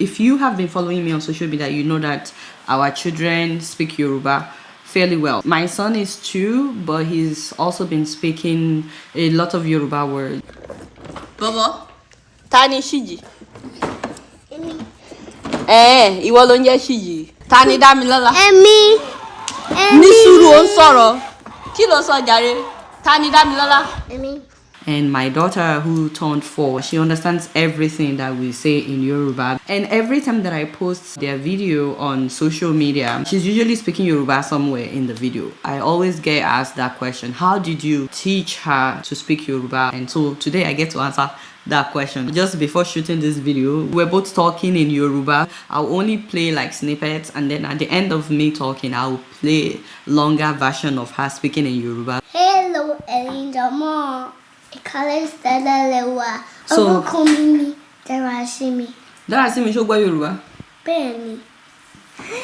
If you have been following me on social media, you know that our children speak Yoruba fairly well. My son is 2, but he's also been speaking a lot of Yoruba words. Bobo, Tani Shiji. Ìwọ ló ń jẹ́ Shiji. Tani Damilola. Èmi. Ní sùúrù ó ń sọ̀rọ̀. Kí ló sọ jàre? Tani Damilola. Èmi. And my daughter, who turned 4, she understands everything that we say in Yoruba. And every time that I post their video on social media, she's usually speaking Yoruba somewhere in the video. I always get asked that question: how did you teach her to speak Yoruba? And so today I get to answer that question. Just before shooting this video, we're both talking in Yoruba. I'll only play like snippets, and then at the end of me talking, I'll play longer version of her speaking in Yoruba. Hello, Elindamo. So, Darasimi. Darasimi, ṣó gbọ́ Yorùbá? Bẹ́ẹ̀ni.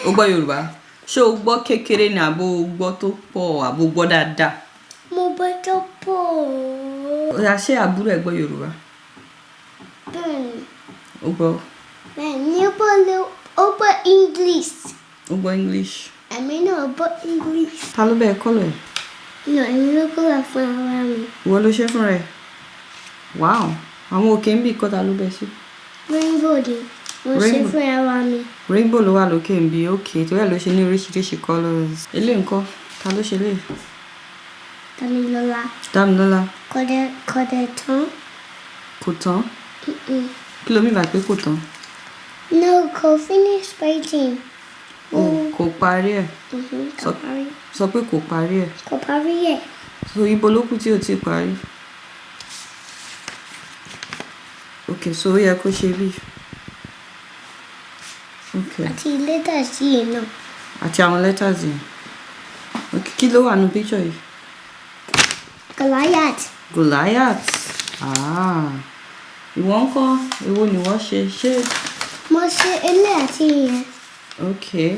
Ó gbọ́ Yorùbá. Ṣé o gbọ́ kékeré ni àbó gbọ́ tó pọ̀ àbó gbọ́ dáadáa? Mo gbọ́ tó pọ̀. Ó yá, ṣé àbúrò ẹ̀ gbọ́ Yorùbá? Bẹ́ẹ̀ni. Ó gbọ́. Bẹ́ẹ̀ni, ó gbọ́ English. Ó gbọ́ English. Èmi náà gbọ́ English. Ta ló bẹ́ẹ̀ kọ́ lẹ̀? No, èmi ló kọ́ lọ fún ara mi. Ìwọ ló ṣe fún rẹ̀? Wow. Àwọn òkè ń bì kọ́ ta ló bẹ́ẹ̀ sí? Rainbow ni mo ṣe fún ara mi. Rainbow ló wà lókè ń bì, okay. Torí ẹ̀ ló ṣe ní oríṣiríṣi colours. Eléyìí ńkọ́? Ta ló ṣe léyìí? Damilola. Damilola. Kò dẹ̀ tán. Kò tán? Kí ló mean by pé kò tán? No, kò finish painting. Kò parí ẹ̀. Kò parí. Sọ pé kò parí ẹ̀. Kò parí ẹ̀. So ibo ló kù tí ò ti parí? Okay, so ó yẹ kó ṣe bí. Okay. Àti letters yìí náà. Àti àwọn letters yìí. Okay, kí ló wà nínú picture yìí? Goliath. Goliath. Ìwọ ńkọ́? Èwo ni wọ́n ṣe? Mo ṣe eléyìí àti ìyẹn. Okay.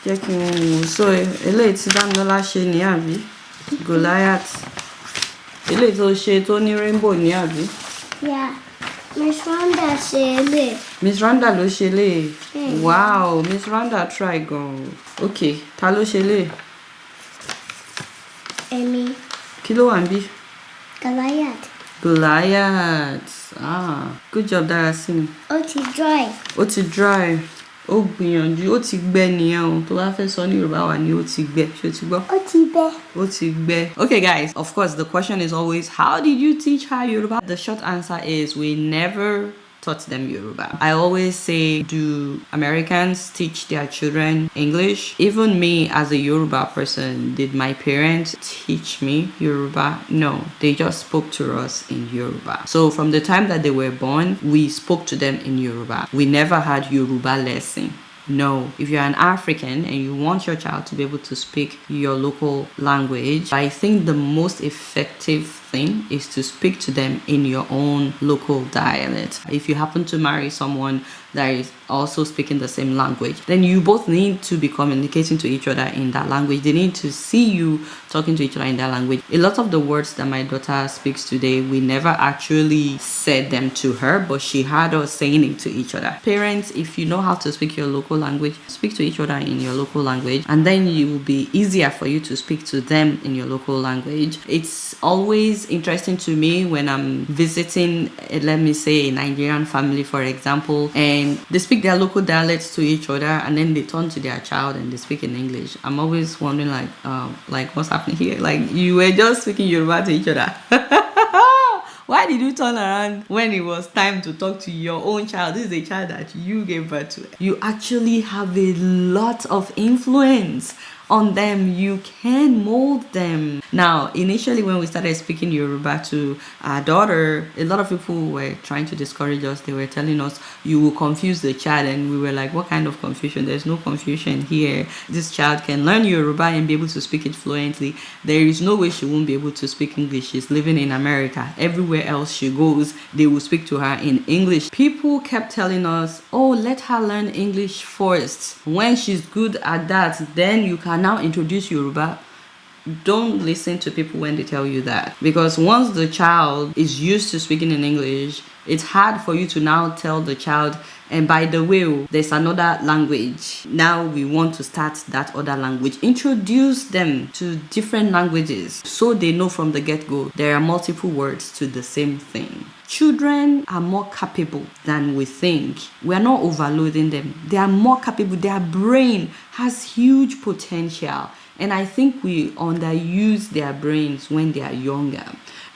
Jẹ́ kí n wò. So eléyìí tí Damilola ṣe ní àbí? Goliath. Eléyìí tó ṣe tó ní rainbow ní àbí? Yeah. Miss Rhonda ṣe eléyìí. Miss Rhonda ló ṣe léyìí. Wow, Miss Rhonda try gan. Okay, ta ló ṣe léyìí? Èmi. Kí ló wà níbí? Goliath. Goliath. Good job, Darasimi. Ó ti dry. Ó ti dry. Ó gbìyànjú, ó ti gbẹ nìyẹn o. Tó bá fẹ́ sọ ní Yorùbá wà ní ó ti gbẹ. Ṣé o ti gbọ́? Ó ti bẹ́. Ó ti gbẹ. Okay, guys, of course, the question is always, how did you teach her Yoruba? The short answer is we never taught them Yoruba. I always say, do Americans teach their children English? Even me as a Yoruba person, did my parents teach me Yoruba? No, they just spoke to us in Yoruba. So from the time that they were born, we spoke to them in Yoruba. We never had Yoruba lesson. No, if you're an African and you want your child to be able to speak your local language, I think the most effective thing is to speak to them in your own local dialect. If you happen to marry someone that is also speaking the same language, then you both need to be communicating to each other in that language. They need to see you talking to each other in that language. A lot of the words that my daughter speaks today, we never actually said them to her, but she had us saying it to each other. Parents, if you know how to speak your local language, speak to each other in your local language, and then it will be easier for you to speak to them in your local language. It's always interesting to me when I'm visiting, let me say, a Nigerian family, for example, and they speak their local dialects to each other, and then they turn to their child and they speak in English. I'm always wondering, like what's happening here? Like, you were just speaking Yoruba to each other. Why did you turn around when it was time to talk to your own child? This is a child that you gave birth to. You actually have a lot of influence on them. You can mold them. Now, initially when we started speaking Yoruba to our daughter, a lot of people were trying to discourage us. They were telling us, you will confuse the child. And we were like, what kind of confusion? There's no confusion here. This child can learn Yoruba and be able to speak it fluently. There is no way she won't be able to speak English. She's living in America. Everywhere else she goes, they will speak to her in English. People kept telling us, oh, let her learn English first. When she's good at that, then you can now introduce Yoruba. don't listen to people when they tell you that, because once the child is used to speaking in English, it's hard for you to now tell the child, and by the way, there's another language. Now we want to start that other language. Introduce them to different languages so they know from the get-go there are multiple words to the same thing. Children are more capable than we think. We are not overloading them. They are more capable. Their brain has huge potential. And I think we underuse their brains when they are younger.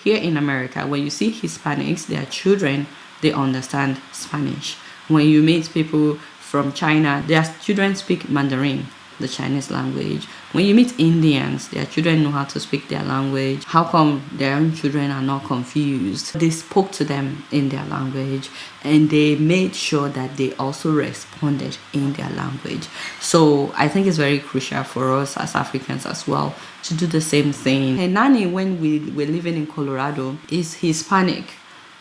Here in America, when you see Hispanics, their children, they understand Spanish. When you meet people from China, their children speak Mandarin, the Chinese language. When you meet Indians, their children know how to speak their language. How come their own children are not confused? They spoke to them in their language, and they made sure that they also responded in their language. So I think it's very crucial for us as Africans as well to do the same thing. Her nanny, when we were living in Colorado, is Hispanic.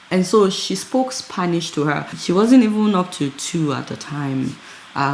And so she spoke Spanish to her. She wasn't even up to 2 at the time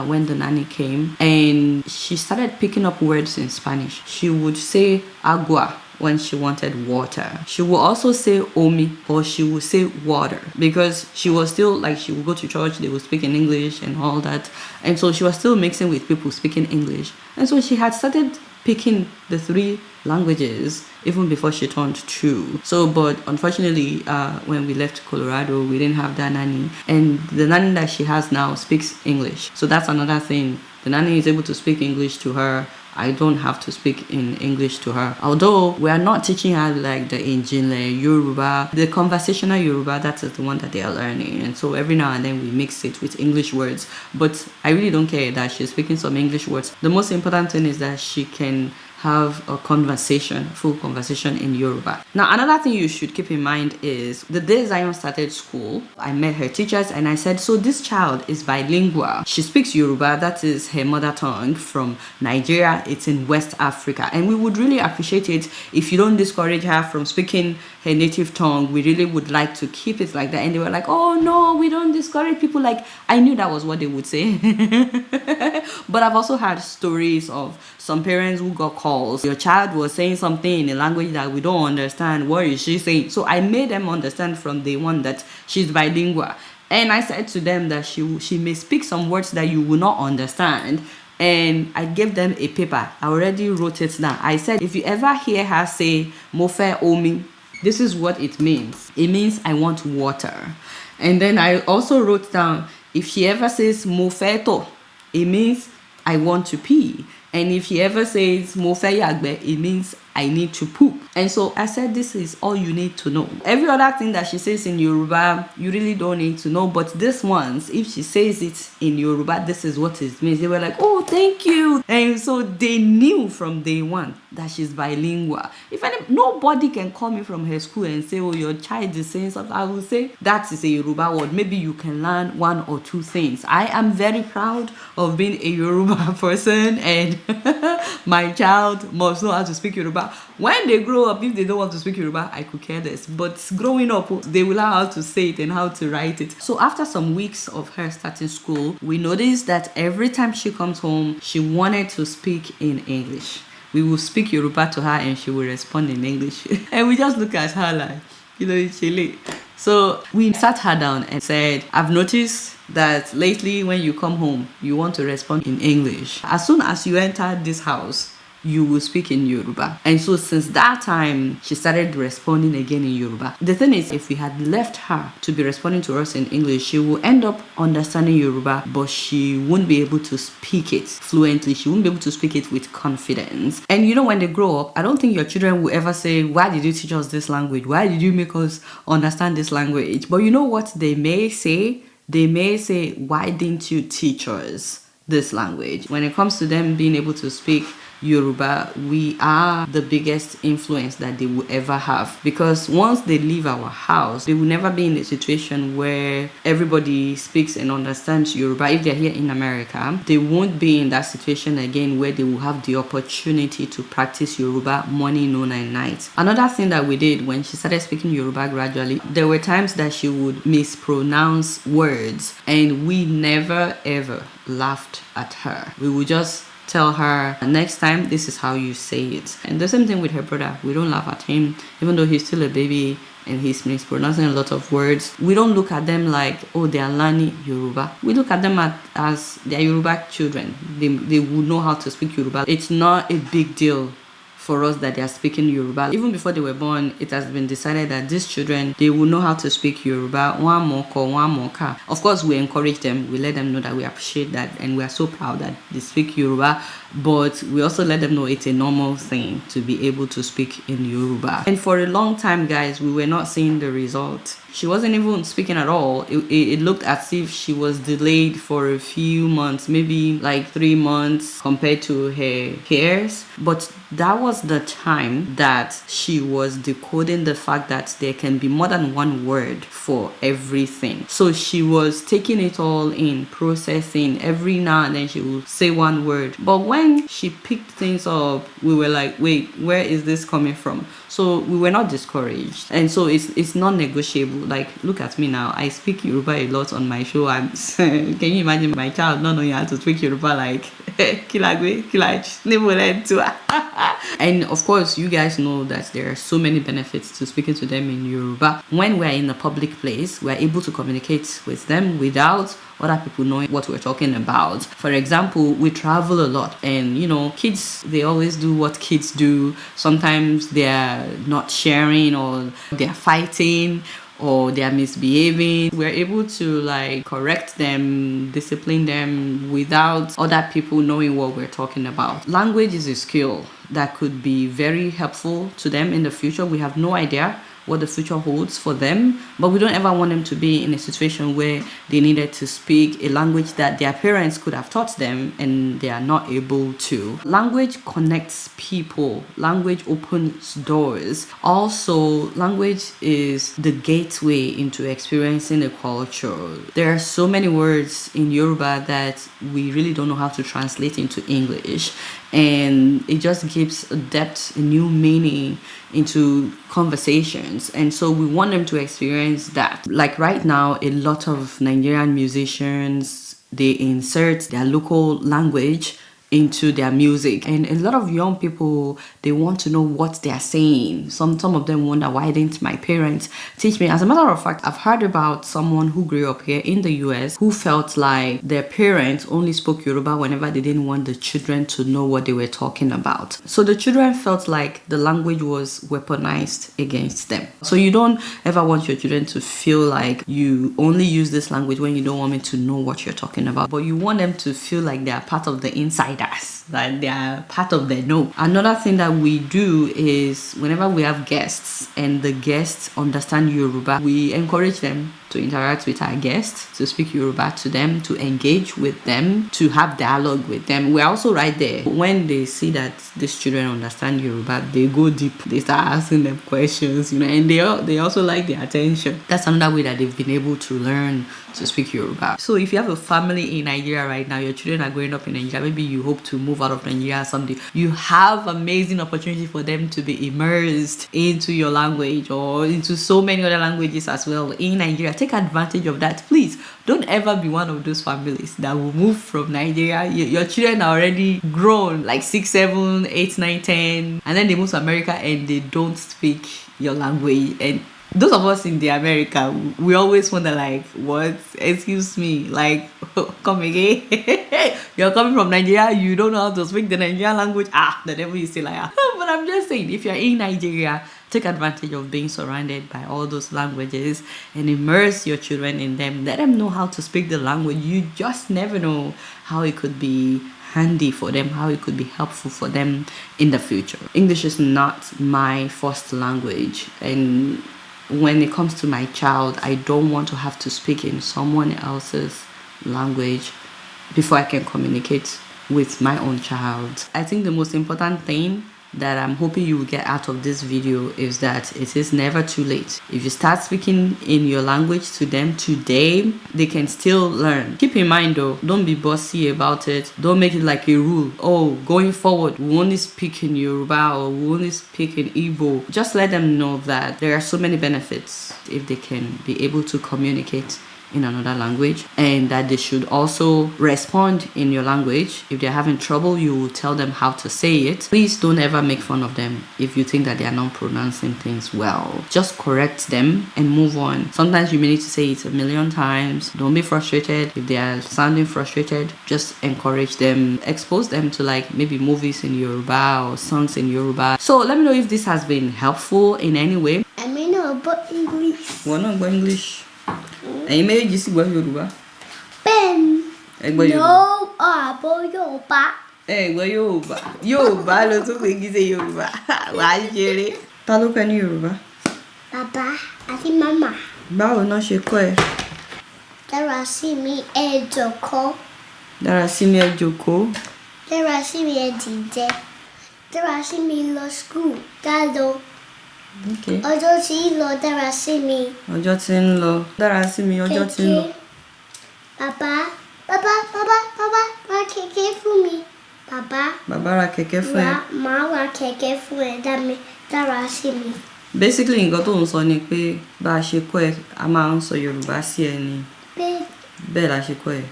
when the nanny came. And she started picking up words in Spanish. She would say agua when she wanted water. She would also say omi, or she would say water, because she was still like, she would go to church, they would speak in English and all that. And so she was still mixing with people speaking English. And so she had started picking the 3 languages even before she turned 2. So, but unfortunately, when we left Colorado, we didn't have that nanny. And the nanny that she has now speaks English. So that's another thing. The nanny is able to speak English to her. I don't have to speak in English to her. Although we are not teaching her like the Injinle Yoruba, the conversational Yoruba, that is the one that they are learning. And so every now and then we mix it with English words. But I really don't care that she's speaking some English words. The most important thing is that she can have a conversation, full conversation in Yoruba. Now, another thing you should keep in mind is the day Zion started school, I met her teachers and I said, so this child is bilingual. She speaks Yoruba, that is her mother tongue, from Nigeria. It's in West Africa. And we would really appreciate it if you don't discourage her from speaking her native tongue. We really would like to keep it like that. And they were like, oh no, we don't discourage people. Like, I knew that was what they would say. But I've also had stories of some parents who got calls. Your child was saying something in a language that we don't understand. What is she saying? So I made them understand from day one that she's bilingual. And I said to them that she may speak some words that you will not understand. And I gave them a paper. I already wrote it down. I said, if you ever hear her say, Mofe Omi, this is what it means. It means I want water. And then I also wrote down, if she ever says Mofeto, it means I want to pee. And if she ever says Mofe Yagbe, it means I need to poop. And so I said, this is all you need to know. Every other thing that she says in Yoruba, you really don't need to know. But this ones, if she says it in Yoruba, this is what it means. They were like, oh, thank you. And so they knew from day one that she's bilingual. Nobody can call me from her school and say, oh, your child is saying something. I will say, that is a Yoruba word. Maybe you can learn 1 or 2 things. I am very proud of being a Yoruba person, and my child must know how to speak Yoruba. When they grow up, if they don't want to speak Yoruba, I could care less. But growing up, they will learn how to say it and how to write it. So after some weeks of her starting school, we noticed that every time she comes home, she wanted to speak in English. We will speak Yoruba to her and she will respond in English. And we just look at her like, it's chilly. So we sat her down and said, I've noticed that lately when you come home, you want to respond in English. As soon as you enter this house, you will speak in Yoruba. And so since that time, she started responding again in Yoruba. The thing is, if we had left her to be responding to us in English, she will end up understanding Yoruba, but she won't be able to speak it fluently. She won't be able to speak it with confidence. And when they grow up, I don't think your children will ever say, why did you teach us this language? Why did you make us understand this language? But you know what they may say? They may say, why didn't you teach us this language? When it comes to them being able to speak Yoruba, we are the biggest influence that they will ever have, because once they leave our house, they will never be in a situation where everybody speaks and understands Yoruba. If they're here in America, they won't be in that situation again where they will have the opportunity to practice Yoruba morning, noon and night. Another thing that we did when she started speaking Yoruba gradually, there were times that she would mispronounce words, and we never ever laughed at her. We would just tell her next time this is how you say it. And the same thing with her brother. We don't laugh at him, even though he's still a baby and he's mispronouncing a lot of words. We don't look at them like, oh, they are learning Yoruba. We look at them as they are Yoruba children. They would know how to speak Yoruba. It's not a big deal for us that they are speaking Yoruba. Even before they were born, it has been decided that these children, they will know how to speak Yoruba. One more call, one more car. Of course, we encourage them. We let them know that we appreciate that and we are so proud that they speak Yoruba. But we also let them know it's a normal thing to be able to speak in Yoruba. And for a long time, guys, we were not seeing the result. She wasn't even speaking at all. It looked as if she was delayed for a few months, maybe like 3 months compared to her peers. But that was the time that she was decoding the fact that there can be more than one word for everything. So she was taking it all in, processing. Every now and then she would say one word. But when she picked things up, we were like, wait, where is this coming from? So we were not discouraged. And so it's non-negotiable. Like, look at me now. I speak Yoruba a lot on my show. Can you imagine my child not knowing how to speak Yoruba? Like, Kilagwe, Kilach, and of course, you guys know that there are so many benefits to speaking to them in Yoruba. When we're in a public place, we're able to communicate with them without other people knowing what we're talking about. For example, we travel a lot, and you know, kids, they always do what kids do. Sometimes they're not sharing, or they're fighting, or they are misbehaving. We're able to like correct them, discipline them without other people knowing what we're talking about. Language is a skill that could be very helpful to them in the future. We have no idea what the future holds for them, but we don't ever want them to be in a situation where they needed to speak a language that their parents could have taught them and they are not able to. Language connects people. Language opens doors. Also, language is the gateway into experiencing a culture. There are so many words in Yoruba that we really don't know how to translate into English, and it just gives a depth, a new meaning into conversations. And so we want them to experience that. Like right now, a lot of Nigerian musicians, they insert their local language into their music, and a lot of young people, they want to know what they are saying. Some of them wonder, why didn't my parents teach me? As a matter of fact, I've heard about someone who grew up here in the US who felt like their parents only spoke Yoruba whenever they didn't want the children to know what they were talking about. So the children felt like the language was weaponized against them. So you don't ever want your children to feel like you only use this language when you don't want me to know what you're talking about, but you want them to feel like they are part of the inside, that they are part of the know. Another thing that we do is whenever we have guests and the guests understand Yoruba, we encourage them to interact with our guests, to speak Yoruba to them, to engage with them, to have dialogue with them. We're also right there. When they see that these children understand Yoruba, they go deep. They start asking them questions, you know, and they also like the attention. That's another way that they've been able to learn to speak Yoruba. So if you have a family in Nigeria right now, your children are growing up in Nigeria, maybe you hope to move out of Nigeria someday, you have amazing opportunity for them to be immersed into your language or into so many other languages as well in Nigeria. Take advantage of that. Please don't ever be one of those families that will move from Nigeria. Your children are already grown, like 6, 7, 8, 9, 10, and then they move to America and they don't speak your language. And those of us in the America, we always wonder like, what? Excuse me, like, come again? You're coming from Nigeria, you don't know how to speak the Nigerian language. The devil is still like, but I'm just saying, if you're in Nigeria, take advantage of being surrounded by all those languages and immerse your children in them. Let them know how to speak the language. You just never know how it could be handy for them, how it could be helpful for them in the future. English is not my first language, and when it comes to my child, I don't want to have to speak in someone else's language before I can communicate with my own child. I think the most important thing that I'm hoping you will get out of this video is that it is never too late. If you start speaking in your language to them today, they can still learn. Keep in mind though, don't be bossy about it. Don't make it like a rule. Oh, going forward, we only speak in Yoruba or we only speak in Igbo. Just let them know that there are so many benefits if they can be able to communicate in another language, and that they should also respond in your language. If they're having trouble, you will tell them how to say it. Please don't ever make fun of them if you think that they are not pronouncing things well. Just correct them and move on. Sometimes you may need to say it a million times. Don't be frustrated. If they are sounding frustrated, just encourage them, expose them to like maybe movies in Yoruba or songs in Yoruba. So let me know if this has been helpful in any way. I may know about English. We're not going English. And méjì sì gbọ́ Yorùbá. Ben. Ẹ gbọ́ Yorùbá. No, abo Yoruba. Ẹ gbọ́ Yorùbá. Yorùbá ló tún pé kí ṣe Yorùbá. Wàá ṣeré. Ta ló kọ́ ní Yorùbá? Bàbá àti màmá. Báwo náà ṣe kọ́ ẹ? Dára sí mi ẹ jókòó. Dára sí mi ẹ jókòó. Dára sí mi ẹ dìde. Dára sí mi lọ school. Dálọ. Okay. Ọjọ́ tí ń lọ dára sí mi. Ọjọ́ tí ń lọ. Dára sí mi ọjọ́ tí ń lọ. Bàbá ra kẹ̀kẹ́ fún mi. Bàbá ra kẹ̀kẹ́ fún ẹ. Màá ra kẹ̀kẹ́ fún ẹ dára sí mi. Basically nǹkan tó ń sọ ni pé bá a ṣe kọ́ ẹ a máa ń sọ Yorùbá sí ẹ ni. Bẹ́ẹ̀ la ṣe kọ́ ẹ.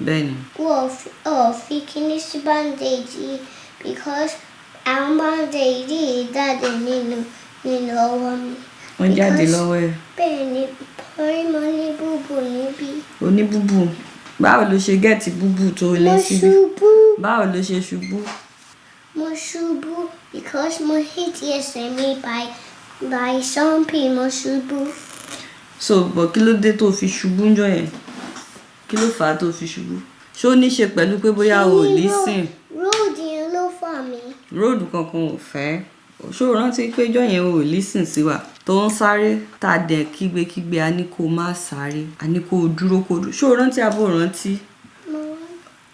Bẹ́ẹ̀ ni. Wọ́n fi kíní sí bandage yìí because àwọn bandage yìí jáde nínú ọwọ́ mi. Wọ́n jáde lọ́wọ́ ẹ. Bẹ́ẹ̀ ni torí mo ní búbù níbí. O ní búbù. Báwo ló ṣe gẹ́ẹ̀tì búbù tó lé síbí? Mo ṣubú. Báwo ló ṣe ṣubú? Mo ṣubú because mo hit ẹsẹ̀ mi by something mo ṣubú. So, but kí ló dé tó fi ṣubú ńjọ́ yẹn? Kí ló fà á tó fi ṣubú? Ṣé ó ní ṣe pẹ̀lú pé bóyá o ò listen? Road yẹn ló fà mí. Road kankan ò fẹ́. Ṣé o rántí pé ijọ́ yẹn o ò listen sí wa? Tó ń sáré tá a dẹ̀ kígbe a ní kó má sáré, a ní kó dúró kó dúró. Ṣé o rántí àbó rántí?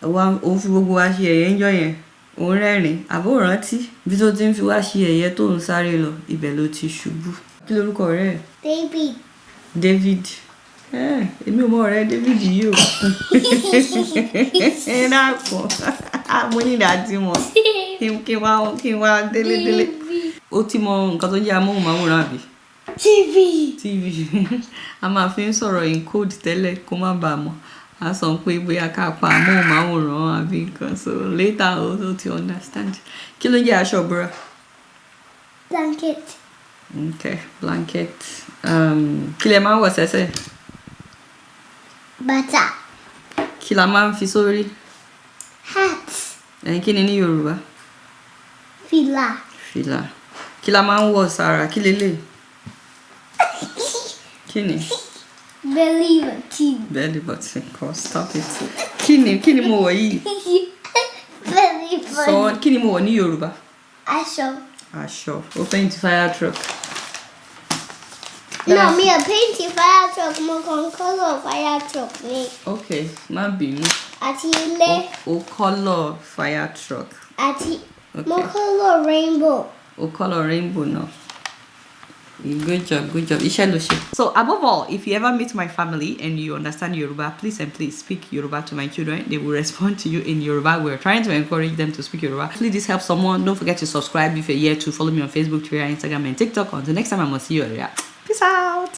Òun fi gbogbo wa ṣe ẹ̀yẹ ńjọ́ yẹn. Òun rẹ́rìn. Àbó rántí bí tó ti ń fi wá ṣe ẹ̀yẹ tó ń sáré lọ, ibẹ̀ ló ti ṣubú. Kí lorúkọ rẹ̀? David. Èmi ò mọ ọ̀rẹ́ David yìí o. Ẹ dákun. Mo ní ìdájí mọ̀. Kí n wá délé. Ó ti mọ nǹkan tó jẹ́ amóhùnmáwòrán àbí? TV. A máa fi ń sọ̀rọ̀ in code tẹ́lẹ̀ kó má bàa mọ̀. A sọ pé bóyá ká pa amóhùnmáwòrán àbí nǹkan. So later ó ti understand. Kí ló jẹ́ aṣọ ìbora? Blanket. Okay, blanket. Kí lẹ máa ń wọ̀ sẹ́sẹ̀? Bàtà. Kí la máa ń fi sórí? Hat. Kí ni ní Yorùbá? Fìlà. Kí la máa ń wọ̀ sára? Kí lélẹ̀? Kí ni? Belly button. Stop it. Kí ni mo wọ̀ yìí? Belly button. So, kí ni mo wọ̀ ní Yorùbá? Aṣọ. Ó paint fire truck. No, me a painting fire truck. Mo kàn color fire truck ni. Okay, má bínú. Àti ilé. O color fire truck. Àti Okay. mo color rainbow. O color rainbow now. Good job. Iṣẹ́ ló ṣe. So above all, if you ever meet my family and you understand Yoruba, please speak Yoruba to my children. They will respond to you in Yoruba. We're trying to encourage them to speak Yoruba. Please, this helps someone. Don't forget to subscribe if you're here to follow me on Facebook, Twitter, Instagram, and TikTok. Until next time, I must see you. Peace out.